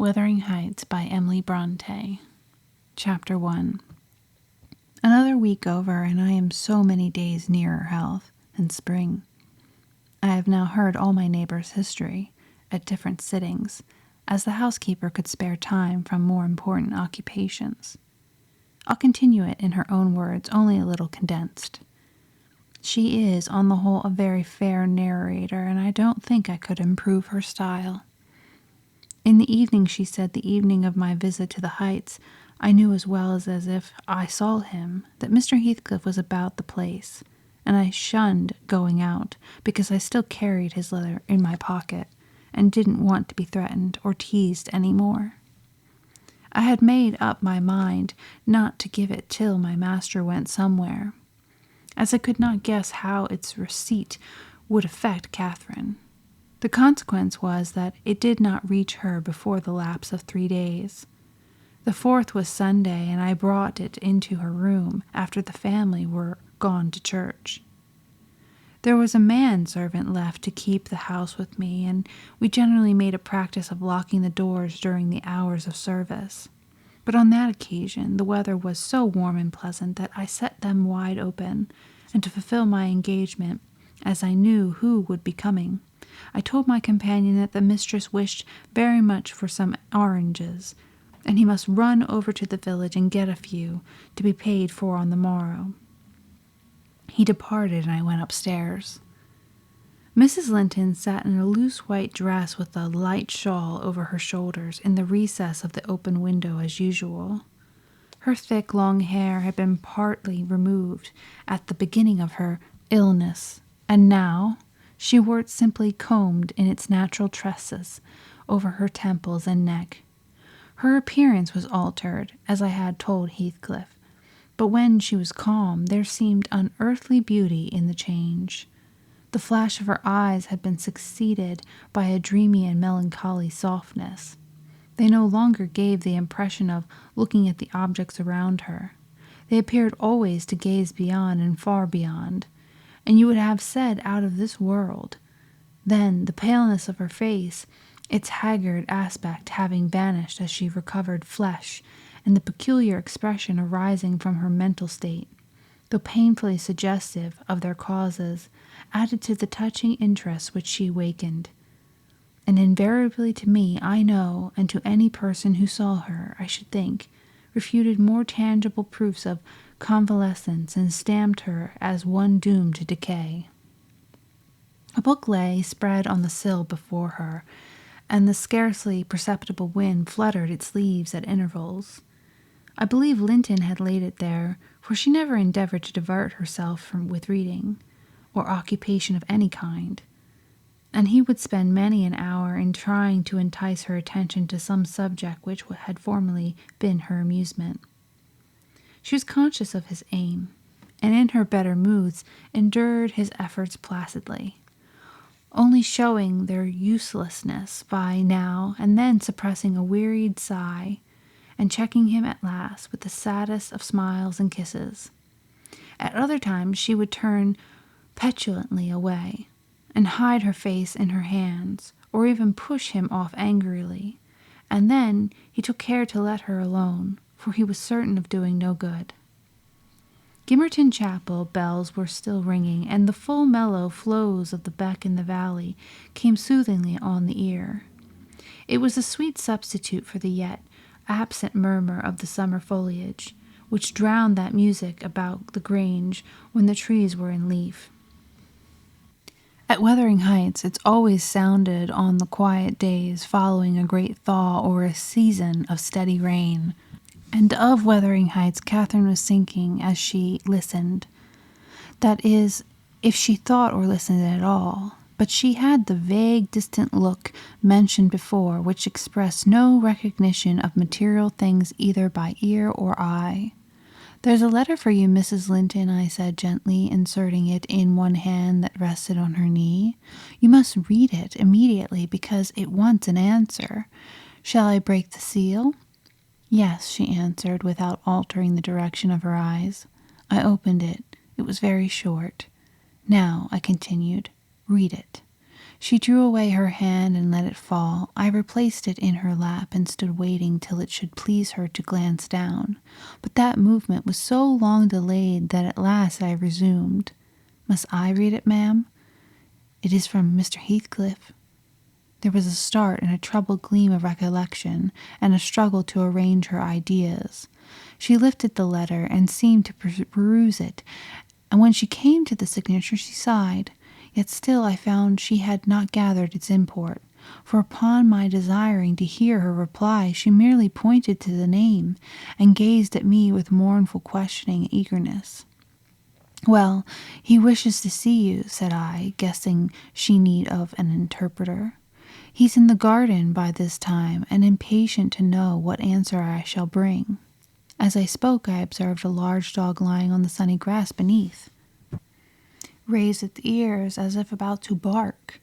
Wuthering Heights by Emily Brontë. Chapter 1. Another week over, and I am so many days nearer health and spring. I have now heard all my neighbors' history, at different sittings, as the housekeeper could spare time from more important occupations. I'll continue it in her own words, only a little condensed. She is, on the whole, a very fair narrator, and I don't think I could improve her style. In the evening, she said, the evening of my visit to the Heights, I knew as well as if I saw him that Mr. Heathcliff was about the place, and I shunned going out because I still carried his letter in my pocket and didn't want to be threatened or teased any more. I had made up my mind not to give it till my master went somewhere, as I could not guess how its receipt would affect Catherine. The consequence was that it did not reach her before the lapse of 3 days. The 4th was Sunday, and I brought it into her room after the family were gone to church. There was a man-servant left to keep the house with me, and we generally made a practice of locking the doors during the hours of service. But on that occasion the weather was so warm and pleasant that I set them wide open, and to fulfill my engagement, as I knew who would be coming, I told my companion that the mistress wished very much for some oranges, and he must run over to the village and get a few, to be paid for on the morrow. He departed, and I went upstairs. Mrs. Linton sat in a loose white dress with a light shawl over her shoulders in the recess of the open window as usual. Her thick, long hair had been partly removed at the beginning of her illness, and now she wore it simply combed in its natural tresses over her temples and neck. Her appearance was altered, as I had told Heathcliff, but when she was calm there seemed unearthly beauty in the change. The flash of her eyes had been succeeded by a dreamy and melancholy softness. They no longer gave the impression of looking at the objects around her. They appeared always to gaze beyond and far beyond, and you would have said out of this world. Then the paleness of her face, its haggard aspect having vanished as she recovered flesh, and the peculiar expression arising from her mental state, though painfully suggestive of their causes, added to the touching interest which she awakened. And invariably to me, I know, and to any person who saw her, I should think, refuted more tangible proofs of convalescence and stamped her as one doomed to decay. A book lay spread on the sill before her, and the scarcely perceptible wind fluttered its leaves at intervals. I believe Linton had laid it there, for she never endeavored to divert herself with reading, or occupation of any kind, and he would spend many an hour in trying to entice her attention to some subject which had formerly been her amusement. She was conscious of his aim, and in her better moods endured his efforts placidly, only showing their uselessness by now and then suppressing a wearied sigh, and checking him at last with the saddest of smiles and kisses. At other times she would turn petulantly away, and hide her face in her hands, or even push him off angrily, and then he took care to let her alone, for he was certain of doing no good. Gimmerton Chapel bells were still ringing, and the full mellow flows of the beck in the valley came soothingly on the ear. It was a sweet substitute for the yet absent murmur of the summer foliage, which drowned that music about the grange when the trees were in leaf. At Wuthering Heights, it's always sounded on the quiet days following a great thaw or a season of steady rain. And of Wuthering Heights, Catherine was thinking as she listened. That is, if she thought or listened at all. But she had the vague, distant look mentioned before, which expressed no recognition of material things either by ear or eye. "There's a letter for you, Mrs. Linton," I said gently, inserting it in one hand that rested on her knee. "You must read it immediately, because it wants an answer. Shall I break the seal?" "Yes," she answered, without altering the direction of her eyes. I opened it. It was very short. "Now," I continued, "read it." She drew away her hand and let it fall. I replaced it in her lap and stood waiting till it should please her to glance down. But that movement was so long delayed that at last I resumed. "Must I read it, ma'am?" "It is from Mr. Heathcliff." There was a start and a troubled gleam of recollection, and a struggle to arrange her ideas. She lifted the letter and seemed to peruse it, and when she came to the signature she sighed. Yet still I found she had not gathered its import, for upon my desiring to hear her reply she merely pointed to the name, and gazed at me with mournful questioning eagerness. "Well, he wishes to see you," said I, guessing she need of an interpreter. "He's in the garden by this time, and impatient to know what answer I shall bring." As I spoke, I observed a large dog lying on the sunny grass beneath, raised its ears as if about to bark,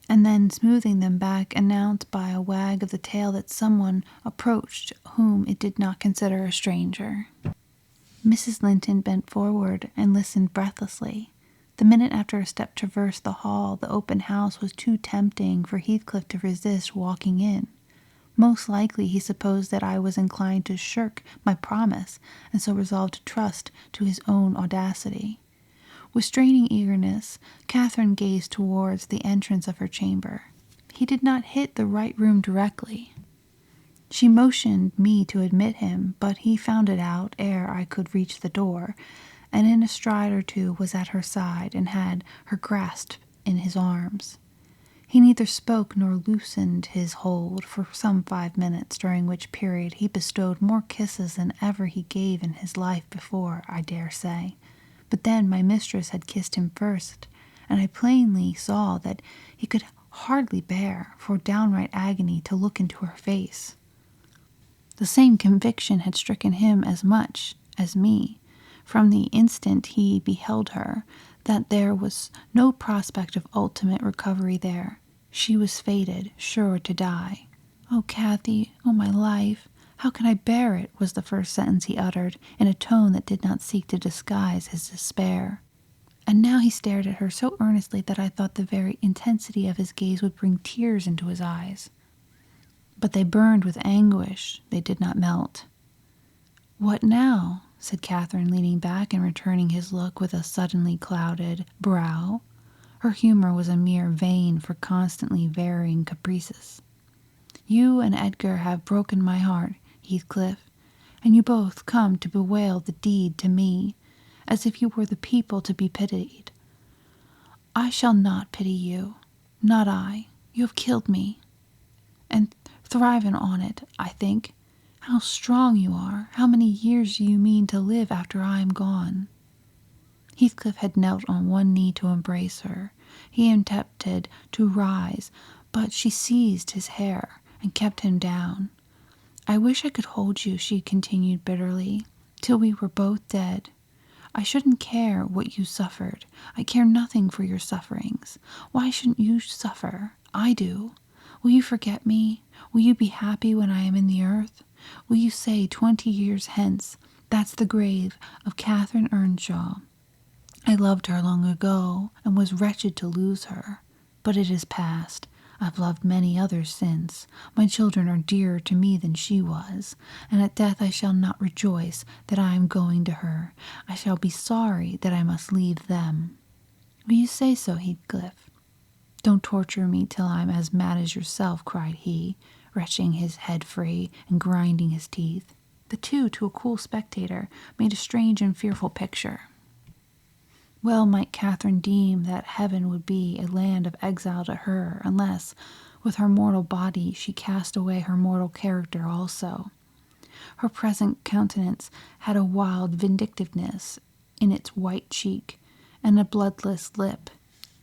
and then smoothing them back, announced by a wag of the tail that someone approached whom it did not consider a stranger. Mrs. Linton bent forward and listened breathlessly. The minute after a step traversed the hall, the open house was too tempting for Heathcliff to resist walking in. Most likely he supposed that I was inclined to shirk my promise, and so resolved to trust to his own audacity. With straining eagerness, Catherine gazed towards the entrance of her chamber. He did not hit the right room directly. She motioned me to admit him, but he found it out ere I could reach the door, and in a stride or two was at her side and had her grasped in his arms. He neither spoke nor loosened his hold for some 5 minutes, during which period he bestowed more kisses than ever he gave in his life before, I dare say. But then my mistress had kissed him first, and I plainly saw that he could hardly bear, for downright agony, to look into her face. The same conviction had stricken him as much as me, from the instant he beheld her, that there was no prospect of ultimate recovery there. She was fated, sure to die. "Oh, Cathy, oh, my life, how can I bear it?" was the first sentence he uttered, in a tone that did not seek to disguise his despair. And now he stared at her so earnestly that I thought the very intensity of his gaze would bring tears into his eyes. But they burned with anguish, they did not melt. "What now?" said Catherine, leaning back and returning his look with a suddenly clouded brow. Her humor was a mere vein for constantly varying caprices. "You and Edgar have broken my heart, Heathcliff, and you both come to bewail the deed to me, as if you were the people to be pitied. I shall not pity you, not I. You have killed me, and thriven on it, I think. How strong you are! How many years do you mean to live after I am gone?" Heathcliff had knelt on one knee to embrace her. He attempted to rise, but she seized his hair and kept him down. "I wish I could hold you," she continued bitterly, "till we were both dead. I shouldn't care what you suffered. I care nothing for your sufferings. Why shouldn't you suffer? I do. Will you forget me? Will you be happy when I am in the earth? Will you say 20 years hence, 'That's the grave of Catherine Earnshaw. I loved her long ago, and was wretched to lose her. But it is past. I've loved many others since. My children are dearer to me than she was, and at death I shall not rejoice that I am going to her. I shall be sorry that I must leave them.' Will you say so, Heathcliff?" "Don't torture me till I'm as mad as yourself," cried he, wrenching his head free and grinding his teeth. The two, to a cool spectator, made a strange and fearful picture. Well might Catherine deem that heaven would be a land of exile to her, unless, with her mortal body, she cast away her mortal character also. Her present countenance had a wild vindictiveness in its white cheek, and a bloodless lip,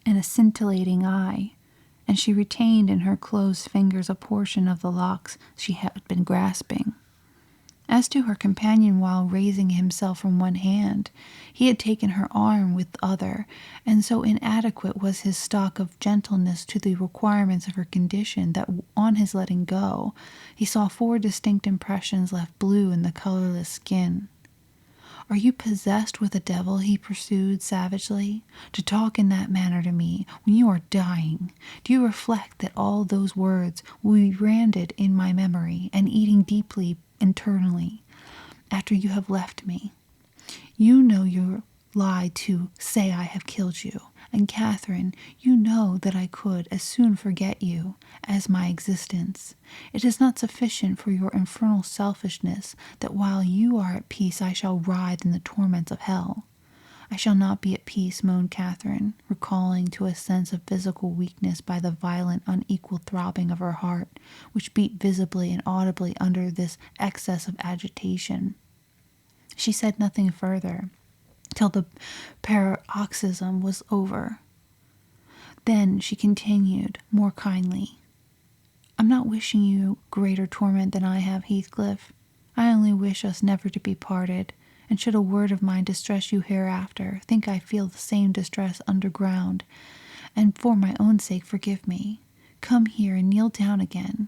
and a scintillating eye, and she retained in her closed fingers a portion of the locks she had been grasping. As to her companion, while raising himself from one hand, he had taken her arm with the other, and so inadequate was his stock of gentleness to the requirements of her condition that on his letting go, he saw 4 distinct impressions left blue in the colorless skin. Are you possessed with a devil?" he pursued savagely, "to talk in that manner to me when you are dying? Do you reflect that all those words will be branded in my memory and eating deeply internally after you have left me? You know your lie to say I have killed you. And Catherine, you know that I could as soon forget you as my existence. It is not sufficient for your infernal selfishness that while you are at peace I shall writhe in the torments of hell." "I shall not be at peace," moaned Catherine, recalling to a sense of physical weakness by the violent, unequal throbbing of her heart, which beat visibly and audibly under this excess of agitation. She said nothing further till the paroxysm was over. Then she continued more kindly, "I'm not wishing you greater torment than I have, Heathcliff. I only wish us never to be parted, and should a word of mine distress you hereafter, think I feel the same distress underground, and for my own sake forgive me. Come here and kneel down again.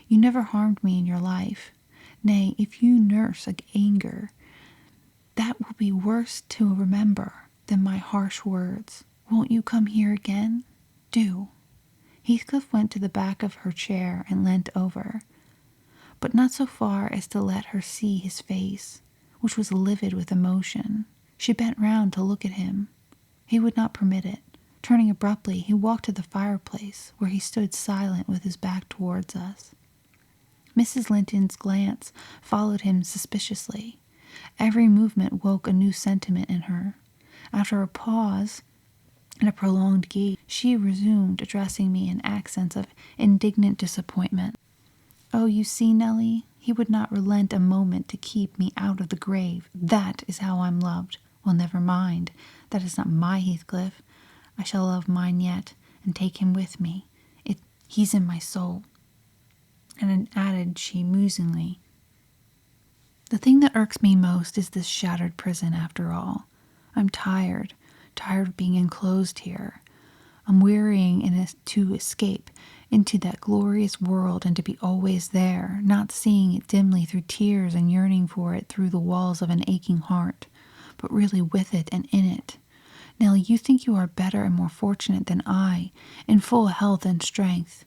You never harmed me in your life. Nay, if you nurse anger, that will be worse to remember than my harsh words. Won't you come here again? Do." Heathcliff went to the back of her chair and leant over, but not so far as to let her see his face, which was livid with emotion. She bent round to look at him. He would not permit it. Turning abruptly, he walked to the fireplace, where he stood silent with his back towards us. Mrs. Linton's glance followed him suspiciously. Every movement woke a new sentiment in her. After a pause and a prolonged gaze, she resumed, addressing me in accents of indignant disappointment. "Oh, you see, Nelly, he would not relent a moment to keep me out of the grave. That is how I'm loved. Well, never mind. That is not my Heathcliff. I shall love mine yet, and take him with me. He's in my soul." And then added she musingly, "The thing that irks me most is this shattered prison, after all. I'm tired of being enclosed here. I'm wearying to escape into that glorious world and to be always there, not seeing it dimly through tears and yearning for it through the walls of an aching heart, but really with it and in it. Nelly, you think you are better and more fortunate than I, in full health and strength.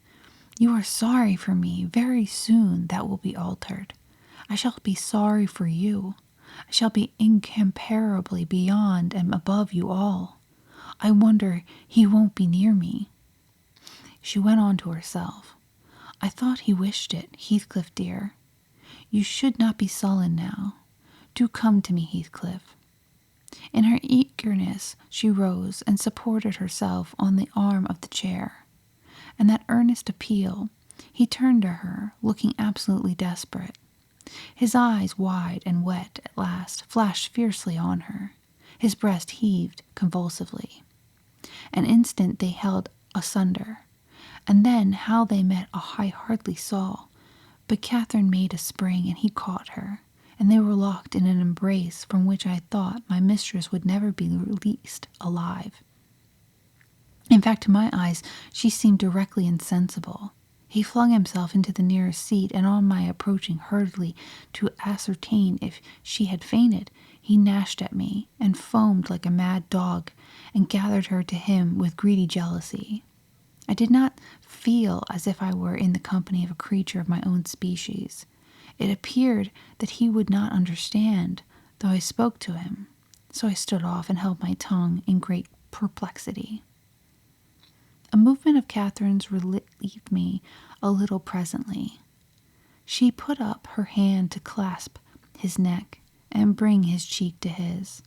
You are sorry for me. Very soon that will be altered. I shall be sorry for you. I shall be incomparably beyond and above you all. I wonder he won't be near me." She went on to herself. "I thought he wished it, Heathcliff dear. You should not be sullen now. Do come to me, Heathcliff." In her eagerness she rose and supported herself on the arm of the chair. And that earnest appeal, he turned to her, looking absolutely desperate. His eyes, wide and wet at last, flashed fiercely on her. His breast heaved convulsively. An instant they held asunder, and then how they met I hardly saw. But Catherine made a spring, and he caught her, and they were locked in an embrace from which I thought my mistress would never be released alive. In fact, to my eyes, she seemed directly insensible. He flung himself into the nearest seat, and on my approaching hurriedly to ascertain if she had fainted, he gnashed at me, and foamed like a mad dog, and gathered her to him with greedy jealousy. I did not feel as if I were in the company of a creature of my own species. It appeared that he would not understand, though I spoke to him, so I stood off and held my tongue in great perplexity. A movement of Catherine's relieved me a little presently. She put up her hand to clasp his neck and bring his cheek to his,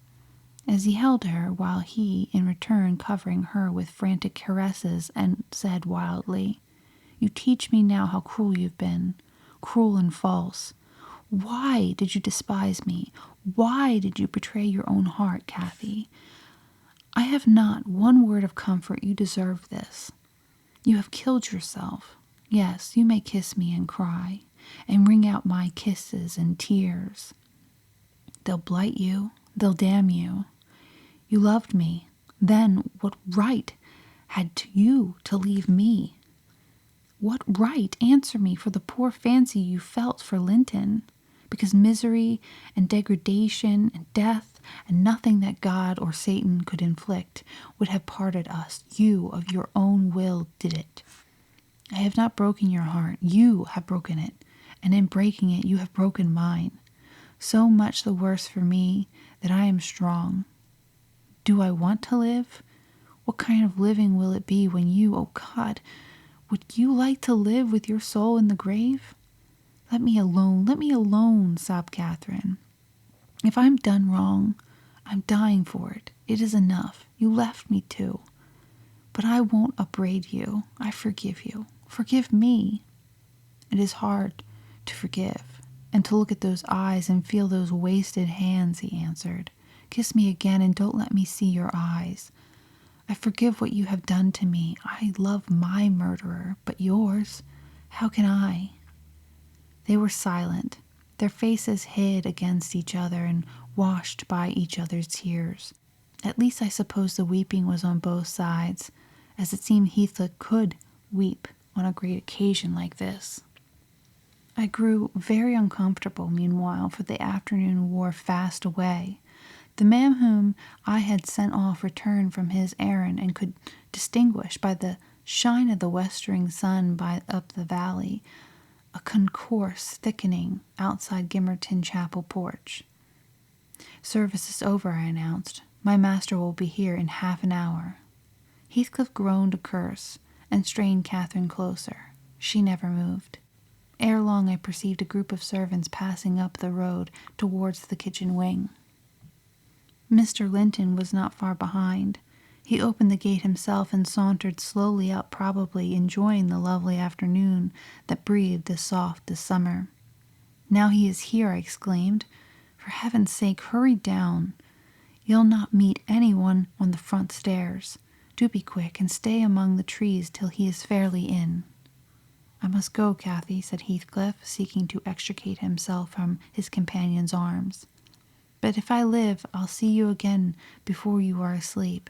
as he held her, while he, in return, covering her with frantic caresses, and said wildly, "You teach me now how cruel you've been, cruel and false. Why did you despise me? Why did you betray your own heart, Cathy? I have not one word of comfort. You deserve this. You have killed yourself. Yes, you may kiss me and cry, and wring out my kisses and tears. They'll blight you. They'll damn you. You loved me. Then what right had you to leave me? What right? Answer me, for the poor fancy you felt for Linton. because misery and degradation and death and nothing that God or Satan could inflict would have parted us. You, of your own will, did it. I have not broken your heart. You have broken it, and in breaking it you have broken mine. So much the worse for me that I am strong. Do I want to live? What kind of living will it be when you, oh God, would you like to live with your soul in the grave? Let me alone, sobbed Catherine. If I'm done wrong, I'm dying for it. It is enough. You left me too. But I won't upbraid you. I forgive you. Forgive me. It is hard to forgive, and to look at those eyes and feel those wasted hands, he answered. Kiss me again and don't let me see your eyes. I forgive what you have done to me. I love my murderer, but yours, how can I? They were silent, their faces hid against each other and washed by each other's tears. At least I suppose the weeping was on both sides, as it seemed Heathcliff could weep on a great occasion like this. I grew very uncomfortable meanwhile, for the afternoon wore fast away. The man whom I had sent off returned from his errand and could distinguish by the shine of the westering sun up the valley a concourse thickening outside Gimmerton Chapel porch. Service is over, I announced. My master will be here in half an hour. Heathcliff groaned a curse and strained Catherine closer. She never moved. Ere long I perceived a group of servants passing up the road towards the kitchen wing. Mr. Linton was not far behind. He opened the gate himself and sauntered slowly up, probably enjoying the lovely afternoon that breathed as soft as summer. Now he is here, I exclaimed. For heaven's sake, hurry down. You'll not meet anyone on the front stairs. Do be quick and stay among the trees till he is fairly in. I must go, Cathy, said Heathcliff, seeking to extricate himself from his companion's arms. But if I live, I'll see you again before you are asleep.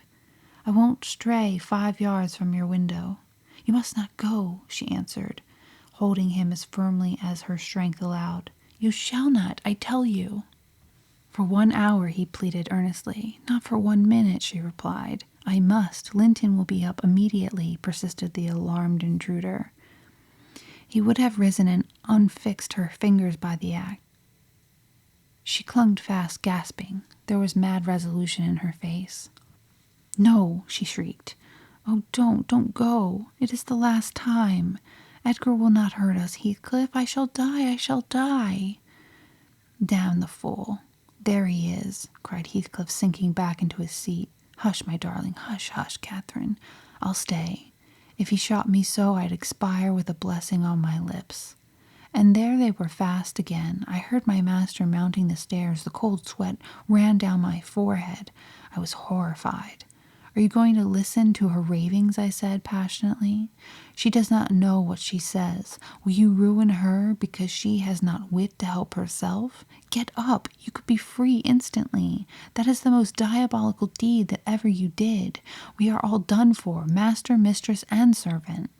I won't stray 5 yards from your window. You must not go, she answered, holding him as firmly as her strength allowed. You shall not, I tell you. For 1 hour, he pleaded earnestly. Not for 1 minute, she replied. I must. Linton will be up immediately, persisted the alarmed intruder. He would have risen and unfixed her fingers by the act. She clung fast, gasping. There was mad resolution in her face. No, she shrieked. Oh, don't go. It is the last time. Edgar will not hurt us, Heathcliff. I shall die. Damn the fool. There he is, cried Heathcliff, sinking back into his seat. Hush, my darling, hush, Catherine. I'll stay. If he shot me so, I'd expire with a blessing on my lips. And there they were fast again. I heard my master mounting the stairs. The cold sweat ran down my forehead. I was horrified. Are you going to listen to her ravings? I said passionately. She does not know what she says. Will you ruin her because she has not wit to help herself? Get up. You could be free instantly. That is the most diabolical deed that ever you did. We are all done for, master, mistress, and servant.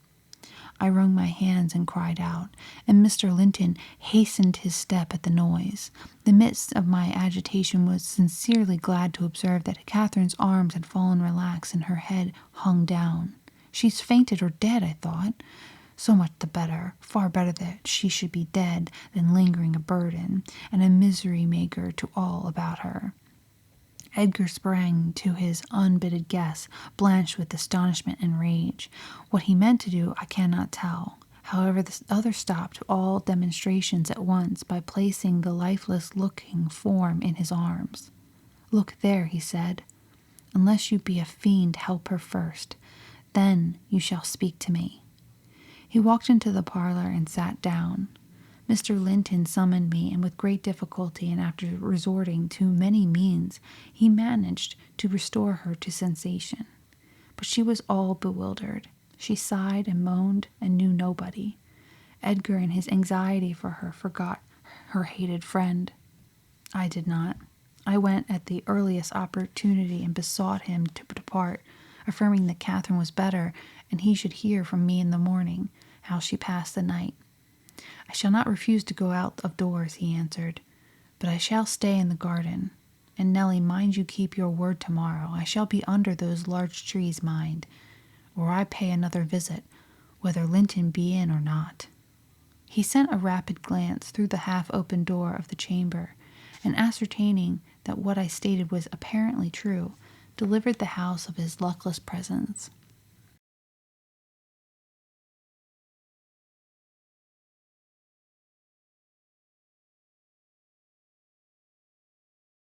I wrung my hands and cried out, and Mr. Linton hastened his step at the noise. The midst of my agitation was sincerely glad to observe that Catherine's arms had fallen relaxed and her head hung down. She's fainted or dead, I thought. So much the better, far better that she should be dead than lingering a burden and a misery maker to all about her. Edgar sprang to his unbidden guest, blanched with astonishment and rage. What he meant to do I cannot tell. However, the other stopped all demonstrations at once by placing the lifeless-looking form in his arms. Look there, he said. Unless you be a fiend, help her first. Then you shall speak to me. He walked into the parlor and sat down. Mr. Linton summoned me, and with great difficulty and after resorting to many means, he managed to restore her to sensation. But she was all bewildered. She sighed and moaned and knew nobody. Edgar, in his anxiety for her, forgot her hated friend. I did not. I went at the earliest opportunity and besought him to depart, affirming that Catherine was better and he should hear from me in the morning how she passed the night. I shall not refuse to go out of doors, he answered, but I shall stay in the garden. And Nelly, mind you keep your word tomorrow. I shall be under those large trees, mind, or I pay another visit, whether Linton be in or not. He sent a rapid glance through the half-open door of the chamber, and ascertaining that what I stated was apparently true, delivered the house of his luckless presence.